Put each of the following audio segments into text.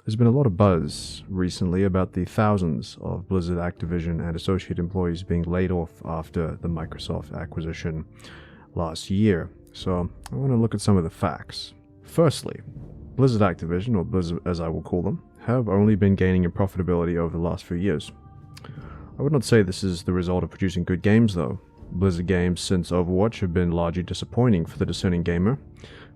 There's been a lot of buzz recently about the thousands of Blizzard, Activision, and associate employees being laid off after the Microsoft acquisition last year. So I want to look at some of the facts. Firstly, Blizzard Activision, or Blizzard as I will call them, have only been gaining in profitability over the last few years. I would not say this is the result of producing good games though. Blizzard games since Overwatch have been largely disappointing for the discerning gamer,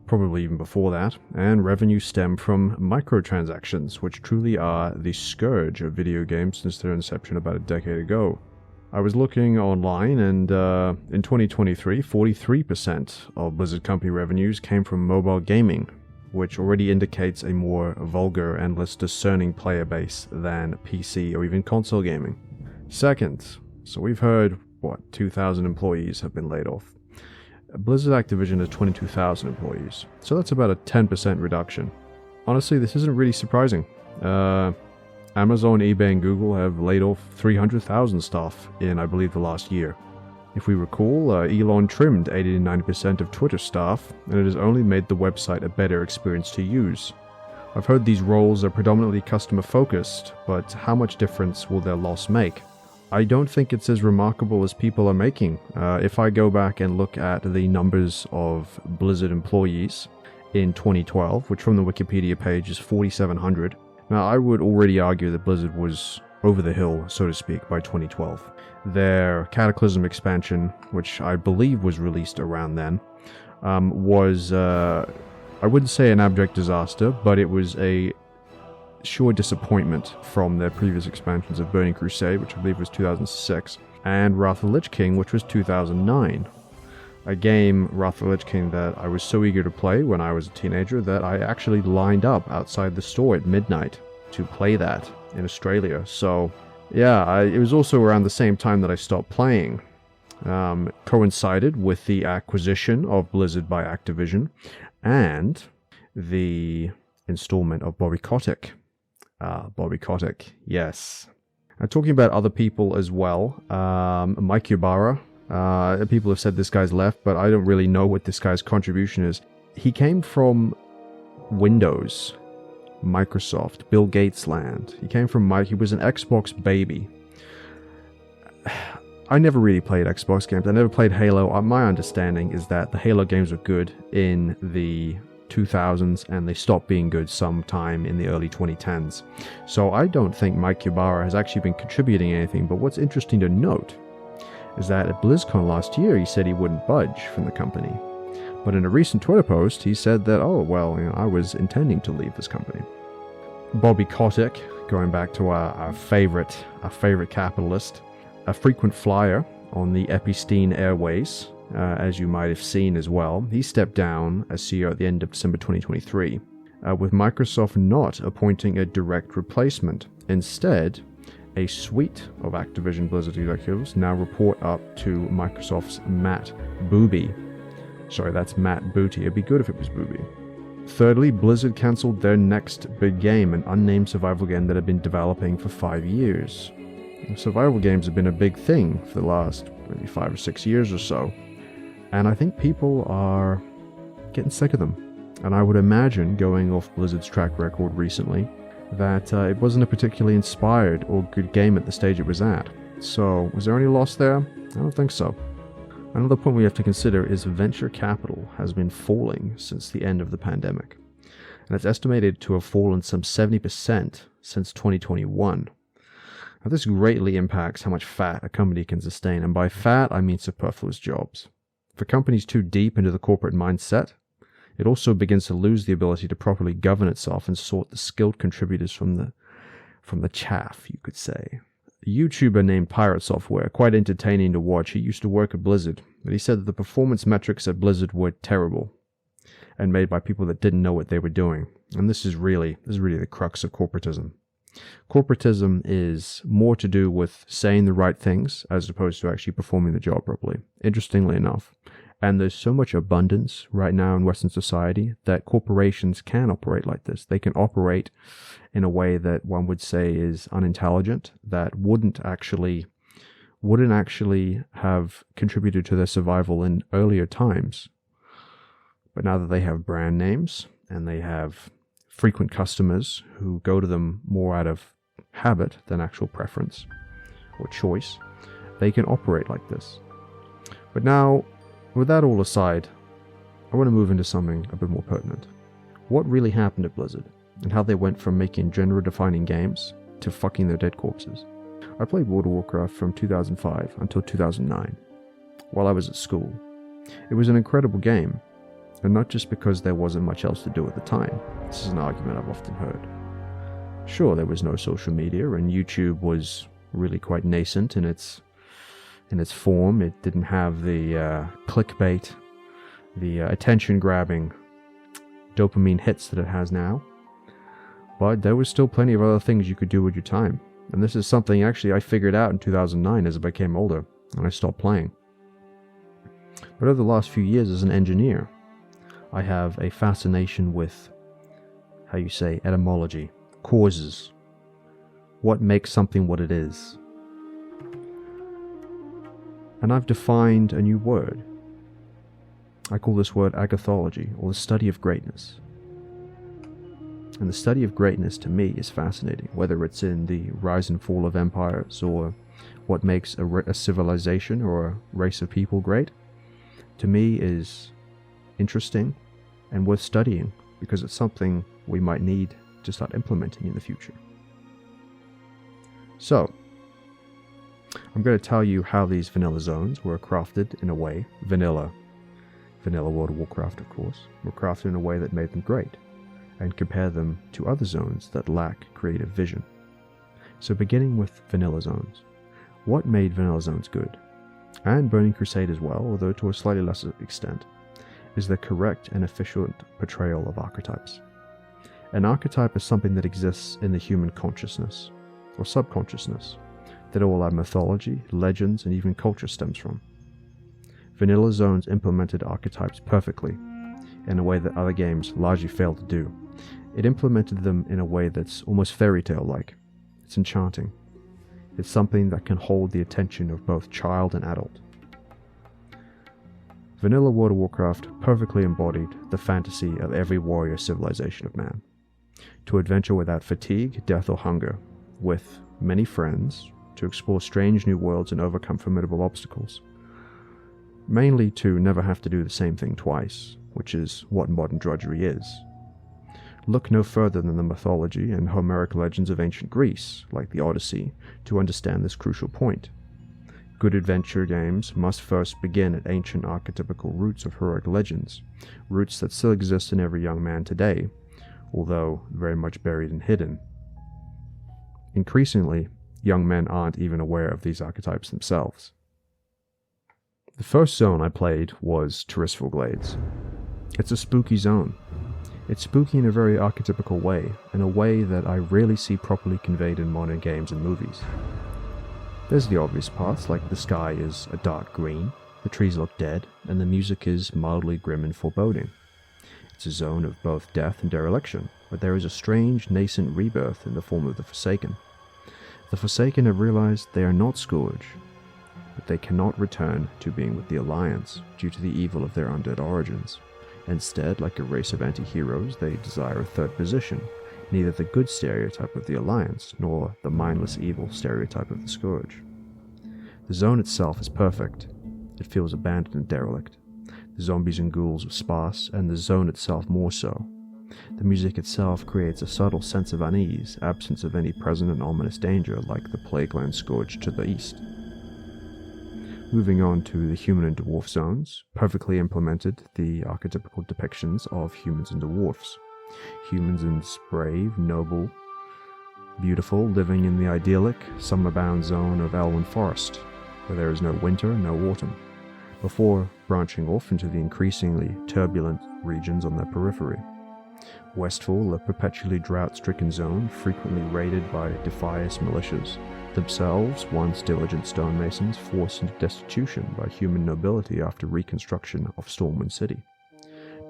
probably even before that, and revenue stem from microtransactions, which truly are the scourge of video games since their inception about a decade ago. I was looking online, and in 2023, 43% of Blizzard company revenues came from mobile gaming, which already indicates a more vulgar and less discerning player base than PC or even console gaming. Second, so we've heard, 2,000 employees have been laid off. Blizzard Activision has 22,000 employees, so that's about a 10% reduction. Honestly, this isn't really surprising. Amazon, eBay, and Google have laid off 300,000 staff in, I believe, the last year. If we recall, Elon trimmed 80 to 90% of Twitter staff, and it has only made the website a better experience to use. I've heard these roles are predominantly customer-focused, but how much difference will their loss make? I don't think it's as remarkable as people are making. If I go back and look at the numbers of Blizzard employees in 2012, which from the Wikipedia page is 4,700, now I would already argue that Blizzard was over the hill, so to speak, by 2012. Their Cataclysm expansion, which I believe was released around then, was, I wouldn't say an abject disaster, but it was a sure disappointment from their previous expansions of Burning Crusade, which I believe was 2006, and Wrath of the Lich King, which was 2009. A game, Wrath of the Lich King, that I was so eager to play when I was a teenager that I actually lined up outside the store at midnight to play that in Australia. So yeah, it was also around the same time that I stopped playing. Coincided with the acquisition of Blizzard by Activision and the installment of Bobby Kotick. Bobby Kotick, yes. Talking about other people as well, Mike Ybarra, people have said this guy's left, but I don't really know what this guy's contribution is. He came from Windows, Microsoft, Bill Gates land. He was an Xbox baby. I never really played Xbox games. I never played Halo. My understanding is that the Halo games were good in the 2000s and they stopped being good sometime in the early 2010s. So I don't think Mike Ybarra has actually been contributing anything, but what's interesting to note is that at BlizzCon last year he said he wouldn't budge from the company. But in a recent Twitter post he said that, I was intending to leave this company. Bobby Kotick, going back to our favorite capitalist, a frequent flyer on the Epstein Airways, as you might have seen as well. He stepped down as CEO at the end of December 2023, with Microsoft not appointing a direct replacement. Instead, a suite of Activision Blizzard executives now report up to Microsoft's Matt Booby. Sorry, that's Matt Booty. It'd be good if it was Booby. Thirdly, Blizzard cancelled their next big game, an unnamed survival game that had been developing for 5 years. Survival games have been a big thing for the last maybe 5 or 6 years or so. And I think people are getting sick of them. And I would imagine, going off Blizzard's track record recently, that it wasn't a particularly inspired or good game at the stage it was at. So, was there any loss there? I don't think so. Another point we have to consider is venture capital has been falling since the end of the pandemic. And it's estimated to have fallen some 70% since 2021. Now, this greatly impacts how much fat a company can sustain. And by fat, I mean superfluous jobs. For companies too deep into the corporate mindset, it also begins to lose the ability to properly govern itself and sort the skilled contributors from the chaff, you could say. A YouTuber named Pirate Software, quite entertaining to watch. He used to work at Blizzard, but he said that the performance metrics at Blizzard were terrible and made by people that didn't know what they were doing. And this is really the crux of corporatism. Corporatism is more to do with saying the right things as opposed to actually performing the job properly, interestingly enough. And there's so much abundance right now in Western society that corporations can operate like this. They can operate in a way that one would say is unintelligent, that wouldn't actually have contributed to their survival in earlier times. But now that they have brand names and they have frequent customers who go to them more out of habit than actual preference or choice, they can operate like this. But now, with that all aside, I want to move into something a bit more pertinent. What really happened at Blizzard, and how they went from making genre-defining games to fucking their dead corpses. I played World of Warcraft from 2005 until 2009, while I was at school. It was an incredible game, and not just because there wasn't much else to do at the time. This is an argument I've often heard. Sure, there was no social media, and YouTube was really quite nascent in its form. It didn't have the clickbait, the attention-grabbing dopamine hits that it has now. But there was still plenty of other things you could do with your time. And this is something actually I figured out in 2009 as I became older, and I stopped playing. But over the last few years as an engineer, I have a fascination with, etymology, causes. What makes something what it is? And I've defined a new word. I call this word agathology, or the study of greatness. And the study of greatness to me is fascinating, whether it's in the rise and fall of empires or what makes a civilization or a race of people great. To me is interesting and worth studying because it's something we might need to start implementing in the future. So, I'm going to tell you how these vanilla zones were crafted in a way, vanilla World of Warcraft of course, were crafted in a way that made them great, and compare them to other zones that lack creative vision. So beginning with vanilla zones, what made vanilla zones good, and Burning Crusade as well, although to a slightly lesser extent, is the correct and efficient portrayal of archetypes. An archetype is something that exists in the human consciousness, or subconsciousness, that all our mythology, legends, and even culture stems from. Vanilla zones implemented archetypes perfectly, in a way that other games largely failed to do. It implemented them in a way that's almost fairy tale-like. It's enchanting. It's something that can hold the attention of both child and adult. Vanilla World of Warcraft perfectly embodied the fantasy of every warrior civilization of man. To adventure without fatigue, death, or hunger, with many friends, to explore strange new worlds and overcome formidable obstacles. Mainly to never have to do the same thing twice, which is what modern drudgery is. Look no further than the mythology and Homeric legends of ancient Greece, like the Odyssey, to understand this crucial point. Good adventure games must first begin at ancient archetypical roots of heroic legends, roots that still exist in every young man today, although very much buried and hidden. Increasingly, young men aren't even aware of these archetypes themselves. The first zone I played was Terrestrial Glades. It's a spooky zone. It's spooky in a very archetypical way, in a way that I rarely see properly conveyed in modern games and movies. There's the obvious parts, like the sky is a dark green, the trees look dead, and the music is mildly grim and foreboding. It's a zone of both death and dereliction, but there is a strange, nascent rebirth in the form of the Forsaken. The Forsaken have realized they are not Scourge, but they cannot return to being with the Alliance due to the evil of their undead origins. Instead, like a race of anti-heroes, they desire a third position, neither the good stereotype of the Alliance, nor the mindless evil stereotype of the Scourge. The zone itself is perfect. It feels abandoned and derelict. The zombies and ghouls are sparse, and the zone itself more so. The music itself creates a subtle sense of unease, absence of any present and ominous danger like the Plagueland Scourge to the east. Moving on to the human and dwarf zones, perfectly implemented the archetypical depictions of humans and dwarfs. Humans is brave, noble, beautiful, living in the idyllic, summer-bound zone of Elwyn Forest, where there is no winter, no autumn, before branching off into the increasingly turbulent regions on their periphery. Westfall, a perpetually drought-stricken zone, frequently raided by defiant militias, themselves once diligent stonemasons forced into destitution by human nobility after reconstruction of Stormwind City.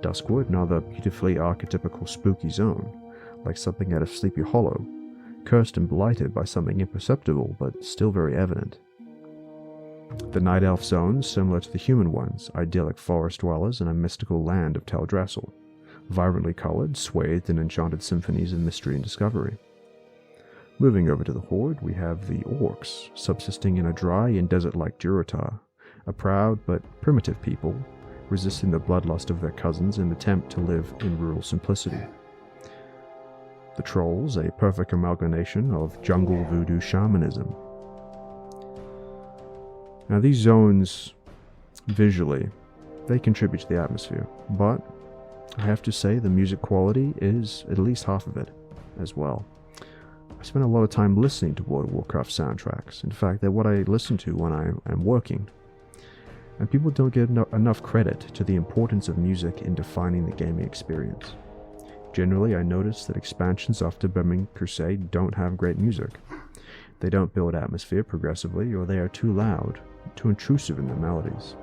Duskwood, another beautifully archetypical spooky zone, like something out of Sleepy Hollow, cursed and blighted by something imperceptible but still very evident. The Night Elf zones, similar to the human ones, idyllic forest dwellers in a mystical land of Teldrassil, vibrantly colored, swathed in enchanted symphonies of mystery and discovery. Moving over to the Horde, we have the Orcs, subsisting in a dry and desert-like Durotar, a proud but primitive people, resisting the bloodlust of their cousins in an attempt to live in rural simplicity. The Trolls, a perfect amalgamation of jungle voodoo shamanism. Now these zones, visually, they contribute to the atmosphere, but I have to say the music quality is at least half of it as well. I spend a lot of time listening to World of Warcraft soundtracks. In fact, they're what I listen to when I am working. And people don't give enough credit to the importance of music in defining the gaming experience. Generally, I notice that expansions after Burning Crusade don't have great music. They don't build atmosphere progressively, or they are too loud, too intrusive in their melodies.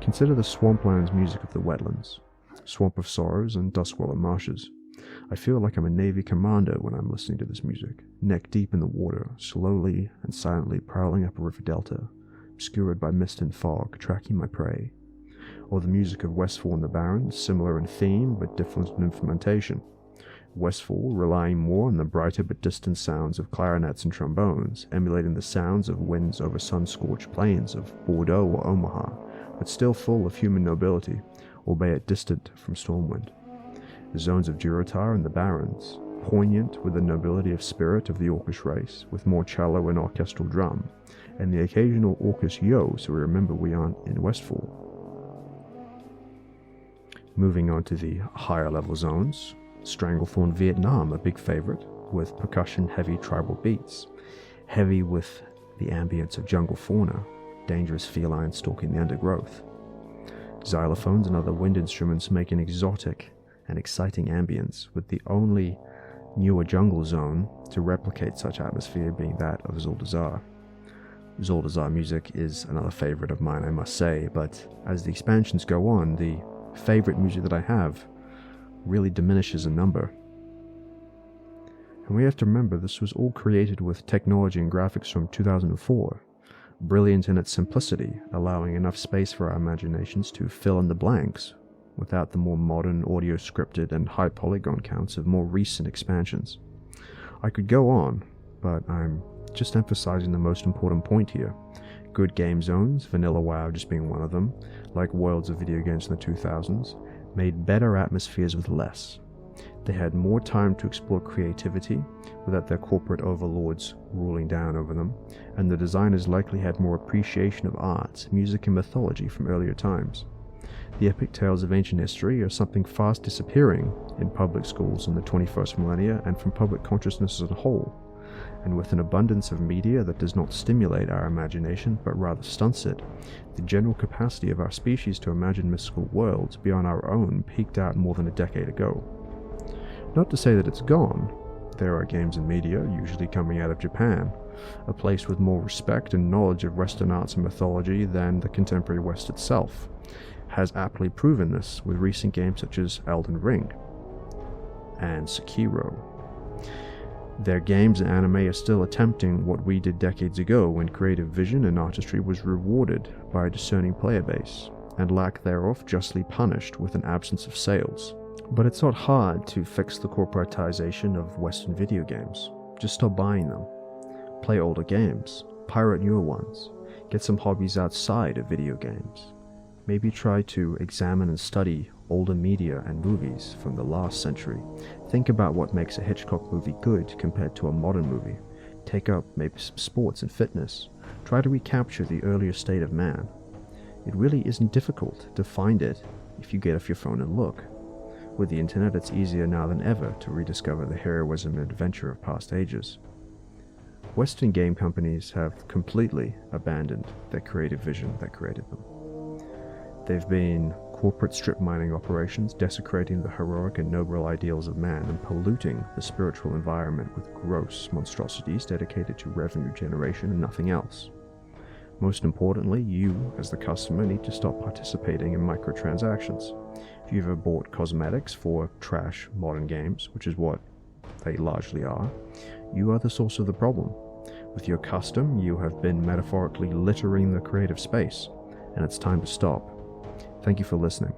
Consider the Swamplands music of the Wetlands, Swamp of Sorrows, and Duskwallow Marshes. I feel like I'm a Navy commander when I'm listening to this music, neck deep in the water, slowly and silently prowling up a river delta, obscured by mist and fog, tracking my prey. Or the music of Westfall and the Barrens, similar in theme but different in implementation. Westfall relying more on the brighter but distant sounds of clarinets and trombones, emulating the sounds of winds over sun-scorched plains of Bordeaux or Omaha, but still full of human nobility, albeit distant from Stormwind. The zones of Durotar and the Barrens, poignant with the nobility of spirit of the Orcish race, with more cello and orchestral drum, and the occasional Orcish yo, so we remember we aren't in Westfall. Moving on to the higher level zones, Stranglethorn Vietnam, a big favorite, with percussion-heavy tribal beats, heavy with the ambience of jungle fauna, dangerous felines stalking the undergrowth. Xylophones and other wind instruments make an exotic and exciting ambience, with the only newer jungle zone to replicate such atmosphere being that of Zuldazar. Zuldazar music is another favorite of mine, I must say, but as the expansions go on, the favorite music that I have really diminishes in number. And we have to remember this was all created with technology and graphics from 2004, brilliant in its simplicity, allowing enough space for our imaginations to fill in the blanks, without the more modern audio-scripted and high polygon counts of more recent expansions. I could go on, but I'm just emphasizing the most important point here. Good game zones, Vanilla WoW just being one of them, like worlds of video games in the 2000s, made better atmospheres with less. They had more time to explore creativity without their corporate overlords ruling down over them, and the designers likely had more appreciation of art, music, and mythology from earlier times. The epic tales of ancient history are something fast disappearing in public schools in the 21st millennia and from public consciousness as a whole. And with an abundance of media that does not stimulate our imagination but rather stunts it, the general capacity of our species to imagine mystical worlds beyond our own peaked out more than a decade ago. Not to say that it's gone. There are games and media, usually coming out of Japan, a place with more respect and knowledge of Western arts and mythology than the contemporary West itself, has aptly proven this with recent games such as Elden Ring and Sekiro. Their games and anime are still attempting what we did decades ago when creative vision and artistry was rewarded by a discerning player base, and lack thereof justly punished with an absence of sales. But it's not hard to fix the corporatization of Western video games. Just stop buying them. Play older games. Pirate newer ones. Get some hobbies outside of video games. Maybe try to examine and study older media and movies from the last century. Think about what makes a Hitchcock movie good compared to a modern movie. Take up maybe some sports and fitness. Try to recapture the earlier state of man. It really isn't difficult to find it if you get off your phone and look. With the internet, it's easier now than ever to rediscover the heroism and adventure of past ages. Western game companies have completely abandoned their creative vision that created them. They've been corporate strip mining operations, desecrating the heroic and noble ideals of man and polluting the spiritual environment with gross monstrosities dedicated to revenue generation and nothing else. Most importantly, you, as the customer, need to stop participating in microtransactions. If you've ever bought cosmetics for trash modern games, which is what they largely are, you are the source of the problem. With your custom, you have been metaphorically littering the creative space, and it's time to stop. Thank you for listening.